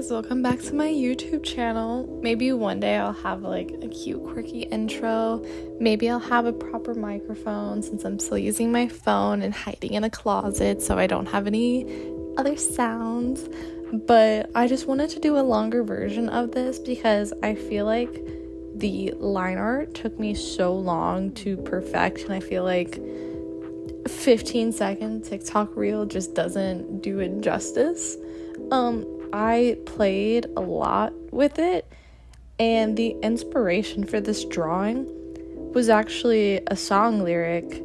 guys, welcome back to my YouTube channel. Maybe one day I'll have like a cute quirky intro. Maybe I'll have a proper microphone since I'm still using my phone and hiding in a closet so I don't have any other sounds. But I just wanted to do a longer version of this because I feel like the line art took me so long to perfect, and I feel like 15-second TikTok reel just doesn't do it justice. I played a lot with it, and the inspiration for this drawing was actually a song lyric,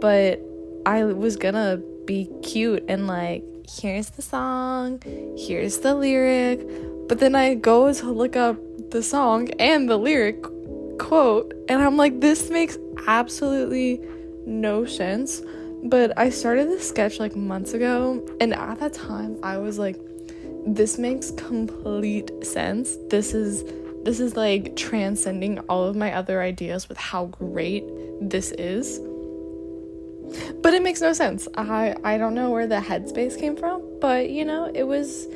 but I was gonna be cute and like, here's the song, here's the lyric, but then I go to look up the song and the lyric quote, and I'm like, this makes absolutely no sense. But I started this sketch like months ago, and at that time I was like, this makes complete sense. This is like transcending all of my other ideas with how great this is. But it makes no sense. I don't know where the headspace came from, but you know, it was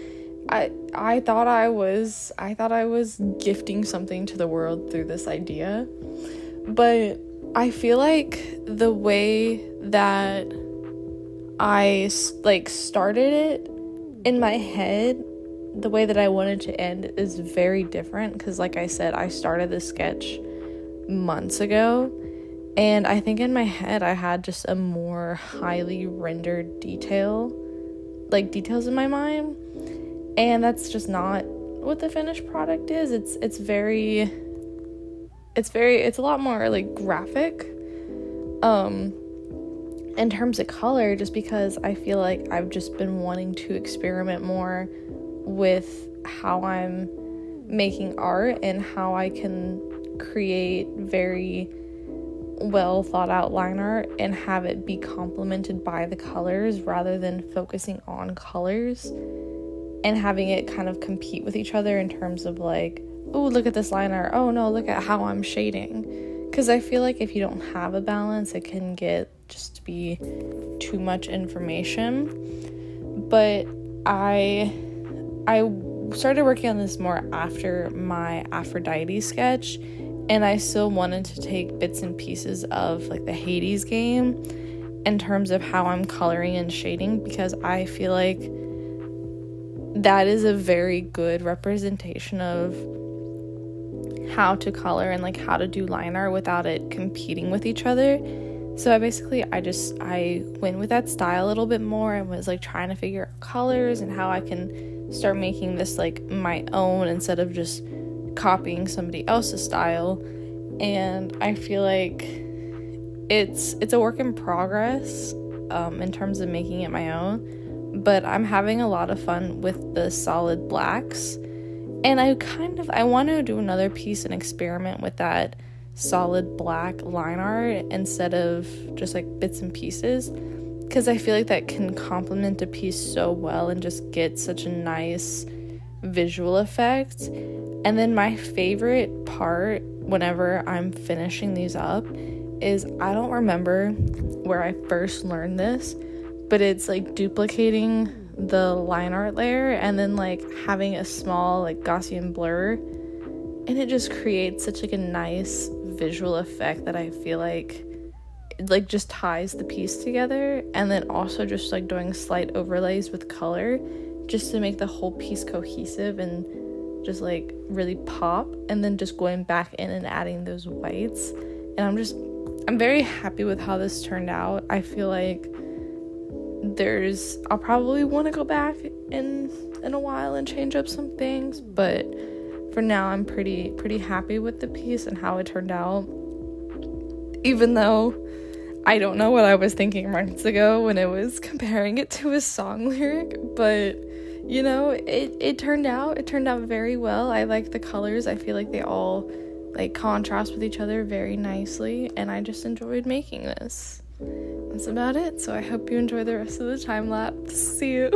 I thought I was gifting something to the world through this idea. But I feel like the way that I like started it in my head, the way that I wanted to end is very different, because like I said, I started this sketch months ago, and I think in my head I had just a more highly rendered details in my mind, and that's just not what the finished product is. It's a lot more like graphic in terms of color, just because I feel like I've just been wanting to experiment more with how I'm making art and how I can create very well thought out line art and have it be complemented by the colors rather than focusing on colors and having it kind of compete with each other in terms of like, oh, look at this line art, oh no, look at how I'm shading. Because I feel like if you don't have a balance, it can get just to be too much information. But I started working on this more after my Aphrodite sketch, and I still wanted to take bits and pieces of like the Hades game in terms of how I'm coloring and shading, because I feel like that is a very good representation of how to color and like how to do line art without it competing with each other. So I went with that style a little bit more and was like trying to figure out colors and how I can start making this like my own instead of just copying somebody else's style. And I feel like it's a work in progress in terms of making it my own, but I'm having a lot of fun with the solid blacks. And I want to do another piece and experiment with that solid black line art instead of just like bits and pieces, because I feel like that can complement a piece so well and just get such a nice visual effect. And then my favorite part whenever I'm finishing these up is, I don't remember where I first learned this, but it's like duplicating the line art layer and then like having a small like Gaussian blur, and it just creates such like a nice visual effect that I feel like it like just ties the piece together. And then also just like doing slight overlays with color just to make the whole piece cohesive and just like really pop, and then just going back in and adding those whites. And I'm very happy with how this turned out. I feel like I'll probably want to go back in a while and change up some things, but for now I'm pretty happy with the piece and how it turned out, even though I don't know what I was thinking months ago when I was comparing it to a song lyric. But you know, it turned out very well. I like the colors. I feel like they all like contrast with each other very nicely, and I just enjoyed making this. That's about it. So I hope you enjoy the rest of the time lapse. See you.